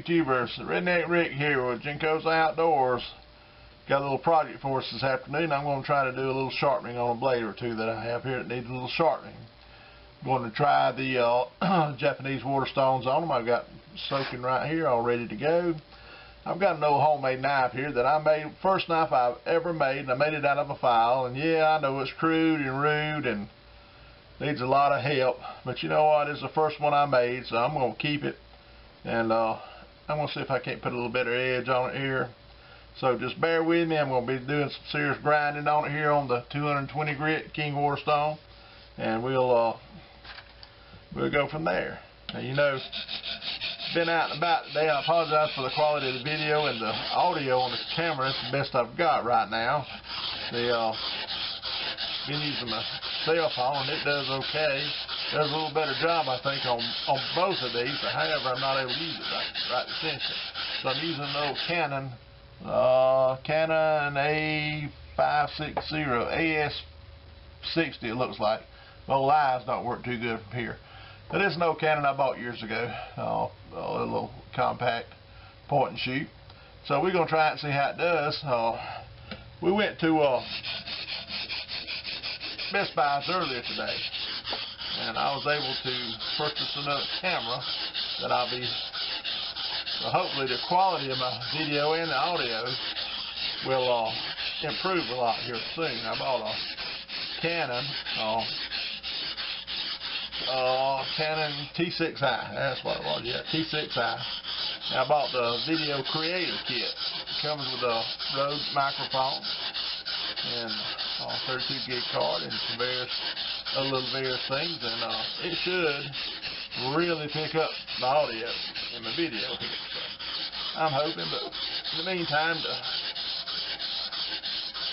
YouTubers, Redneck Rick here with Jinko's Outdoors. Got a little project for us this afternoon. I'm going to try to do a little sharpening on a blade or two that I have here that needs a little sharpening. I'm going to try the Japanese water stones on them. I've got soaking right here all ready to go. I've got an old homemade knife here that I made, first knife I've ever made, and I made it out of a file. And yeah, I know it's crude and rude and needs a lot of help, but you know what, it's the first one I made, so I'm going to keep it. And I'm going to see if I can't put a little better edge on it here. So just bear with me. I'm going to be doing some serious grinding on it here on the 220 grit King water stone, and we'll go from there. Now, you know, been out and about today. I apologize for the quality of the video and the audio on the camera. It's the best I've got right now. Been using my cell phone, and it does okay. Does a little better job, I think, on both of these. But however, I'm not able to use it right this instant. So I'm using an old Canon A560 AS60. It looks like. My old eyes don't work too good from here. But it's an old Canon I bought years ago. A little compact point and shoot. So we're gonna try it and see how it does. We went to Best Buy's earlier today, and I was able to purchase another camera that I'll be, hopefully the quality of my video and the audio will improve a lot here soon. I bought a Canon T6i, that's what it was, yeah, T6i. I bought the video creator kit. It comes with a Rode microphone and 32 gig card and some various things, and it should really pick up the audio in the video here. So I'm hoping, but in the meantime, to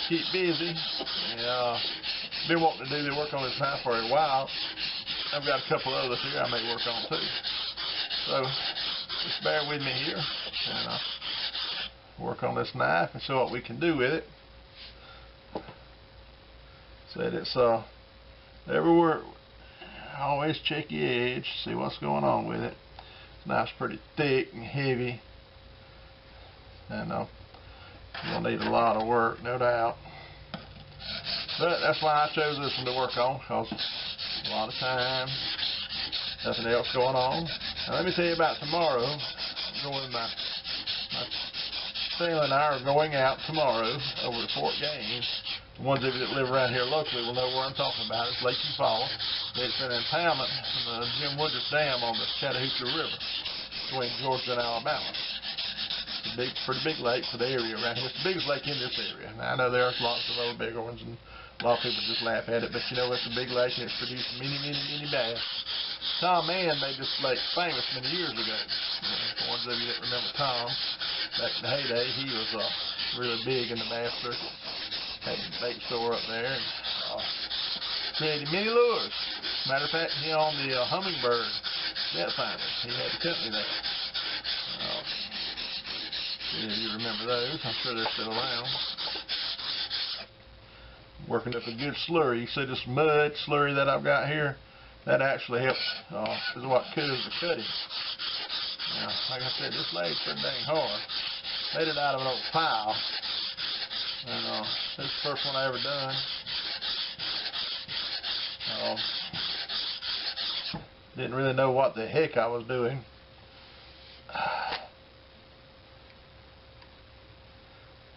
keep busy, and been wanting to do the work on this knife for a while. I've got a couple others here I may work on too. So just bear with me here, and work on this knife and see what we can do with it. Said it's everywhere. Always check your edge, see what's going on with it. This knife's pretty thick and heavy, and you'll need a lot of work, no doubt. But that's why I chose this one to work on, because a lot of time, nothing else going on. Now let me tell you about tomorrow. My family and I are going out tomorrow over to Fort Gaines. The ones of you that live around here locally will know where I'm talking about. It's Lake Eufaula. It's an impoundment from the Jim Woodruff Dam on the Chattahoochee River between Georgia and Alabama. It's a pretty big lake for the area around here. It's the biggest lake in this area. Now I know there's lots of other bigger ones, and a lot of people just laugh at it, but you know, it's a big lake and it's produced many bass. Tom Mann made this lake famous many years ago. For ones of you that remember Tom, back in the heyday, he was really big in the bass circuit. Had a bait store up there and created many lures. Matter of fact, he owned the Hummingbird net finders. He had the company there. Yeah, you remember those? I'm sure they're still around. Working up a good slurry. You see this mud slurry that I've got here? That actually helps, is what cools the cutting. Now, like I said, this lade's pretty dang hard. Made it out of an old pile. And this is the first one I ever done. Didn't really know what the heck I was doing.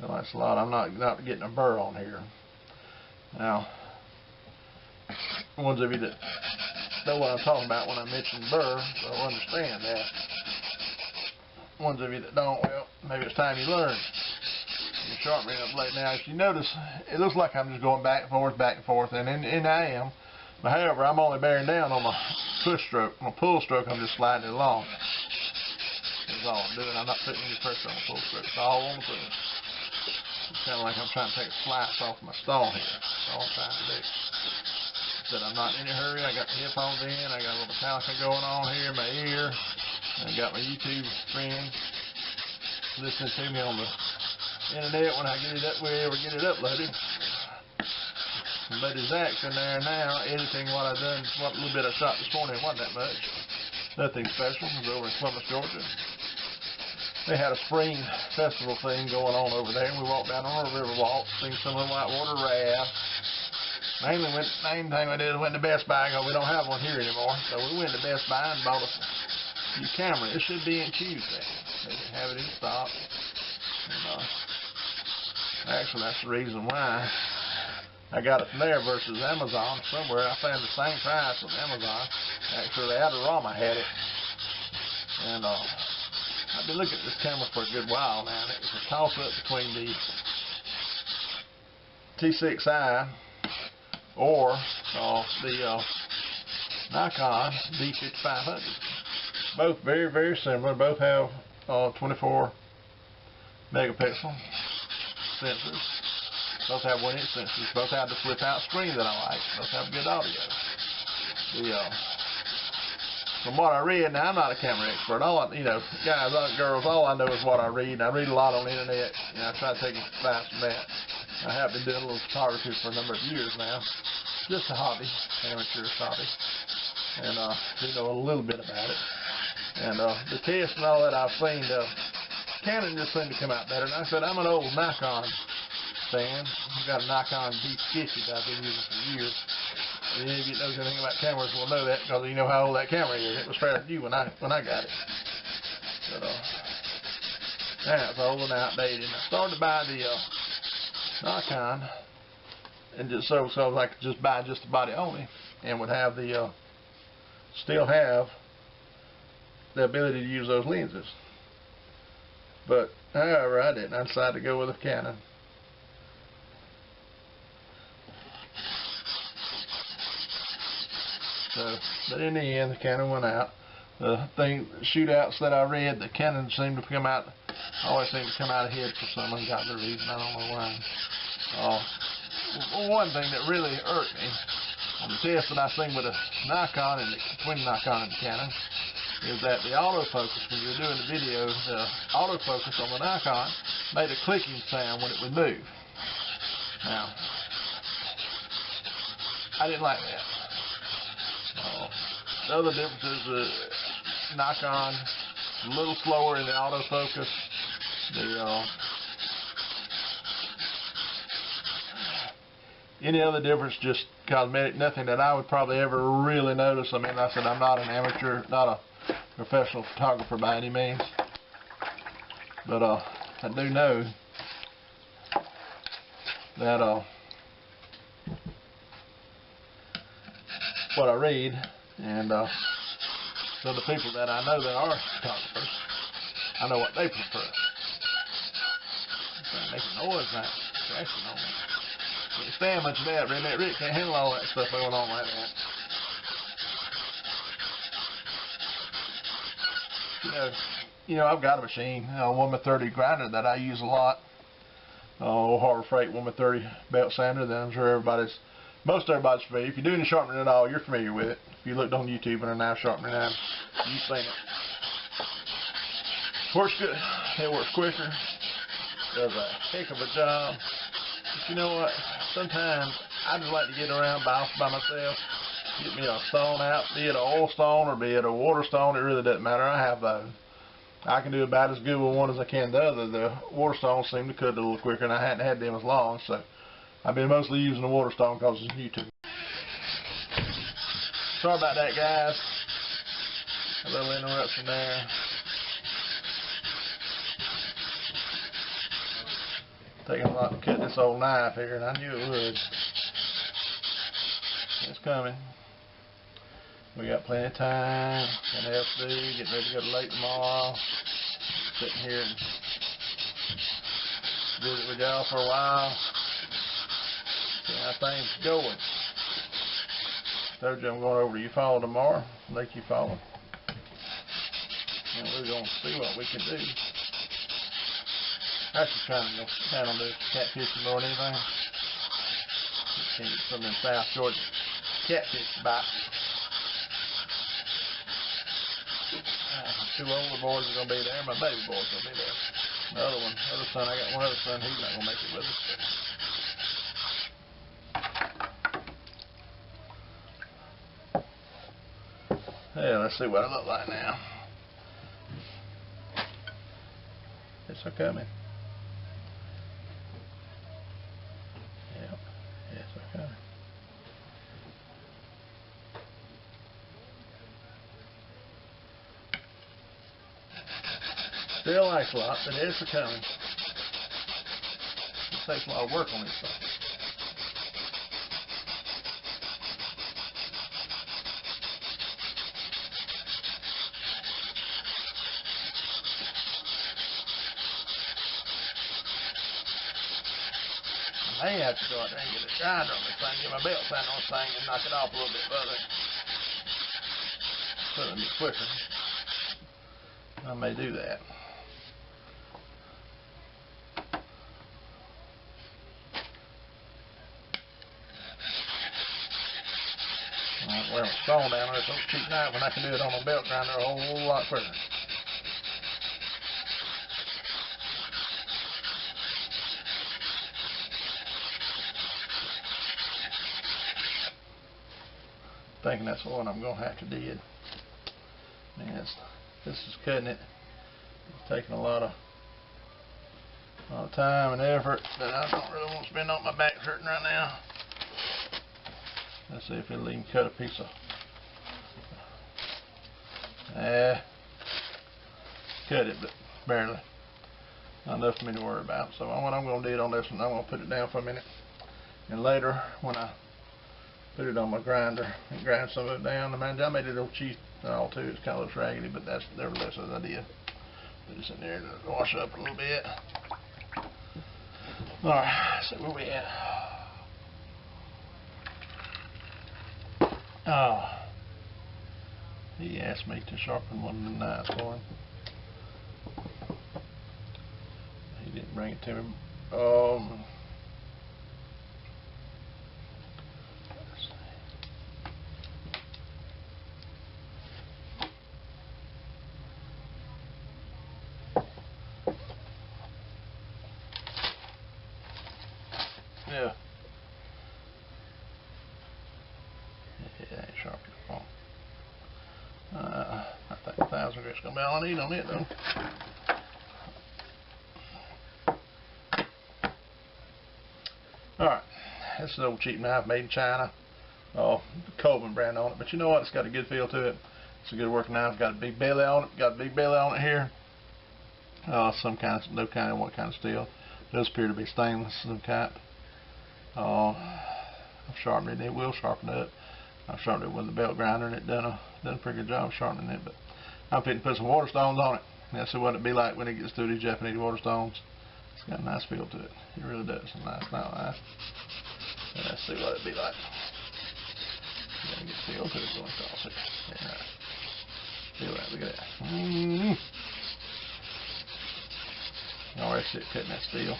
No, that's a lot. I'm not getting a burr on here. Now, ones of you that know what I'm talking about when I mention burr will understand that. Ones of you that don't, well, maybe it's time you learn. You're sharpening up blade. Now, if you notice, it looks like I'm just going back and forth, and I am. But however, I'm only bearing down on my push stroke. On a pull stroke, I'm just sliding it along. That's all I'm doing. I'm not putting any pressure on the pull stroke. It's all on the push. It's kind of like I'm trying to take a slice off my stone here. That's all I'm trying to do. But I'm not in a hurry. I got the headphones in. I got a little Metallica going on here in my ear. I got my YouTube friend listening to me on the internet when I get it up, wherever get it uploaded. But Zach's in there now editing what I done, what little bit I shot this morning. It wasn't that much. Nothing special. It was over in Columbus, Georgia. they had a spring festival thing going on over there, and we walked down on a river walk, seen some of the whitewater rafts. Main thing we did was went to Best Buy, because we don't have one here anymore. So we went to Best Buy and bought a new camera. It should be in Tuesday. They didn't have it in stock. And, actually, that's the reason why I got it from there versus Amazon. Somewhere I found the same price with Amazon. Actually, the Adorama had it. And I've been looking at this camera for a good while now. And it was a toss-up between the T6i or the Nikon D5500. Both very, very similar. Both have 24 megapixel sensors. Both have 1-inch sensors. Both have the flip-out screen that I like. Both have good audio. From what I read, now I'm not a camera expert. Guys, girls, all I know is what I read. I read a lot on the internet. I try to take advice from that. I have been doing a little photography for a number of years now. Just a hobby, amateur hobby. And do know a little bit about it. And the tests and all that I've seen, Canon just seemed to come out better. And I said, I'm an old Nikon fan. I've got a Nikon D50 that I've been using for years. And any of you that knows anything about cameras will know that, because you know how old that camera is. It was fairly new when I got it. But now it's old and outdated. And I started to buy the Nikon, and just so I could just buy just the body only, and would have the still have the ability to use those lenses. But however, I didn't. I decided to go with a Canon. But in the end, the Canon went out. The shootouts that I read, the Canon seemed to come out, always seemed to come out ahead for some ungodly reason. I don't know why. One thing that really irked me on the test that I seen with a Nikon and between the Nikon and the Canon is that the autofocus, when you were doing the video, the autofocus on the Nikon made a clicking sound when it would move. Now, I didn't like that. The other difference is the Nikon a little slower in the autofocus. Any other difference, just cosmetic, nothing that I would probably ever really notice. I mean, like I said, I'm not an amateur, not a professional photographer by any means. But I do know that what I read, and so the people that I know that are photographers, I know what they prefer. It's making noise now. Crashing on me. Can't stand much of that. Redneck Rick can't handle all that stuff going on like that. You know, I've got a machine, a 1x30 grinder that I use a lot. Old Harbor Freight 1x30 belt sander that I'm sure most everybody's familiar. If you're doing the sharpening at all, you're familiar with it. If you looked on YouTube and a knife sharpener now, you've seen it. Works good. It works quicker. Does a heck of a job. But you know what? Sometimes I just like to get around by myself. Get me a stone out, be it an oil stone or be it a water stone. It really doesn't matter. I have those. I can do about as good with one as I can the other. The water stones seem to cut a little quicker, and I hadn't had them as long, so I've been mostly using the water stone because it's YouTube. Sorry about that, guys. A little interruption there. Taking a lot to cut this old knife here, and I knew it would. It's coming. We got plenty of time. Got else to do. Getting ready to go to lake tomorrow. Sitting here and visit with y'all for a while. See how things going. Told you I'm going over to Eufaula tomorrow, Lake Eufaula. And we're going to see what we can do. Actually trying to plan on doing catfishing more than anything. Can't get some in South Georgia catfish bites. Two older boys are going to be there. My baby boy's going to be there. The other son, I got one other son, he's not going to make it with us. Yeah, let's see what I look like now. they're coming. Yep, yes, they're coming. Still likes a lot, but it's coming. It takes a lot of work on this stuff. I may have to go out there and get a grinder on this thing, get my belt sand on this thing and knock it off a little bit further. So it'll be quicker. I may do that. I wear my stone down there, so cheap knife when I can do it on a belt grinder a whole lot quicker. Thinking that's what I'm going to have to do. Man, this is cutting it. It's taking a lot of time and effort that I don't really want to spend on. My back's hurting right now. Let's see if it'll even cut a piece of. Cut it, but barely. Not enough for me to worry about. So what I'm going to do on this one, I'm going to put it down for a minute, and later when I put it on my grinder and grind some of it down. I made it a little cheap all too. It's kind of looks raggedy, but that's nevertheless as I did. Put this in there to wash up a little bit. All right, so where we at? Oh, he asked me to sharpen one of the knives for him. He didn't bring it to me. Yeah. It ain't sharp enough. I think 1,000 grit's gonna be all I need on it though. Alright, this is an old cheap knife made in China. The Coleman brand on it, but you know what? It's got a good feel to it. It's a good working knife. It's got a big belly on it. Got a big belly on it here. Some kind of, no kind of what kind of steel. It does appear to be stainless of some kind. I've sharpened it. It will sharpen up. I've sharpened it with the belt grinder, and it done a pretty good job sharpening it. But I'm fitting to put some water stones on it. Let's see what it'd be like when it gets through these Japanese water stones. It's got a nice feel to it. It really does. A nice outline. And let's see what it'd be like. Got a good feel to it going across it. Very nice. Feel that. Look at that. I already see it cutting that steel.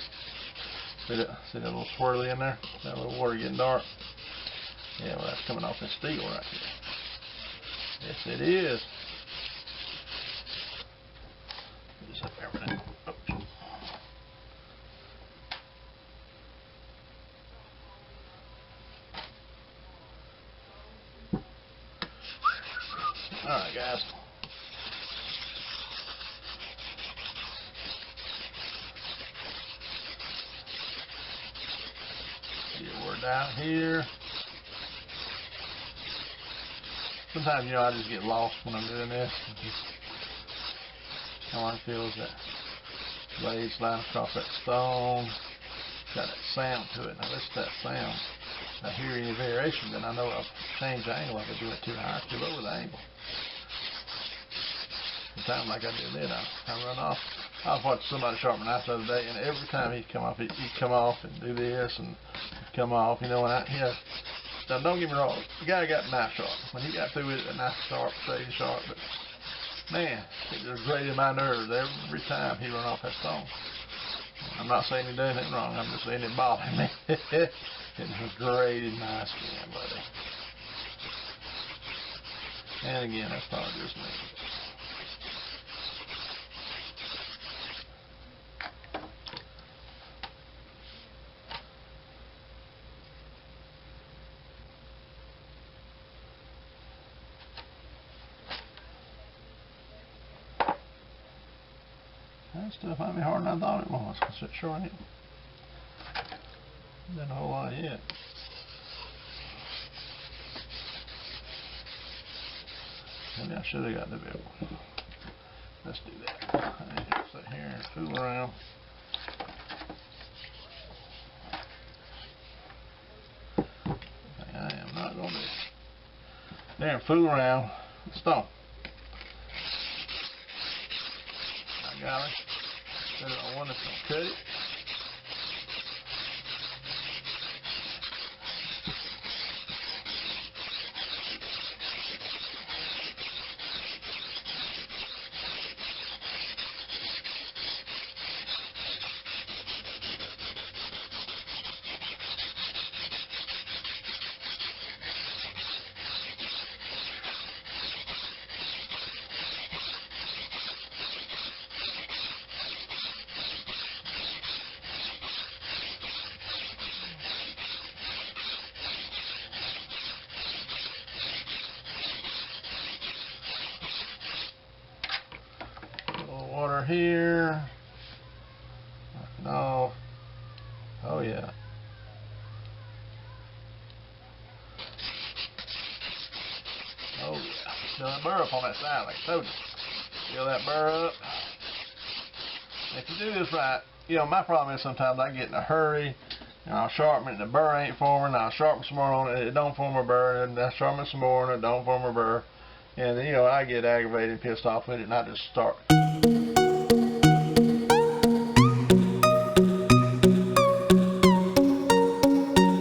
See that little swirly in there? That little water getting dark? Yeah, well, that's coming off this steel right here. Yes, it is. Just up everything. Oops. Alright, guys. Get word down here. Sometimes, I just get lost when I'm doing this. All I feel is that blade sliding across that stone. Got that sound to it. Now listen to that sound. If I hear any variation, then I know I'll change the angle. I could do it too high or too low with the angle. Sometimes like I did then, I run off. I was watching somebody sharpen a knife the other day, and every time he'd come off and do this and come off. Now don't get me wrong, the guy got knife sharp. When he got through with it, the knife sharp, stayed sharp, but man, it just grated my nerves every time he run off that stone. I'm not saying he done anything wrong, I'm just saying it bothered me. It just grated my skin, buddy. And again, that's probably just me. That stuff might be harder than I thought it was, because it sure ain't done a whole lot yet. Maybe I should have got the big one. Let's do that. I need to sit here and fool around. I am not going to do there and fool around with stone. I got it. Set it on one that's going to cut it. Water here. No. Oh yeah. Oh yeah. Fill that burr up on that side like I told you. Fill that burr up. If you do this right, you know, my problem is sometimes I get in a hurry and I'll sharpen it and the burr ain't forming. I'll sharpen some more on it, it don't form a burr, and I sharpen some more and it don't form a burr. And you know, I get aggravated and pissed off with it and I just start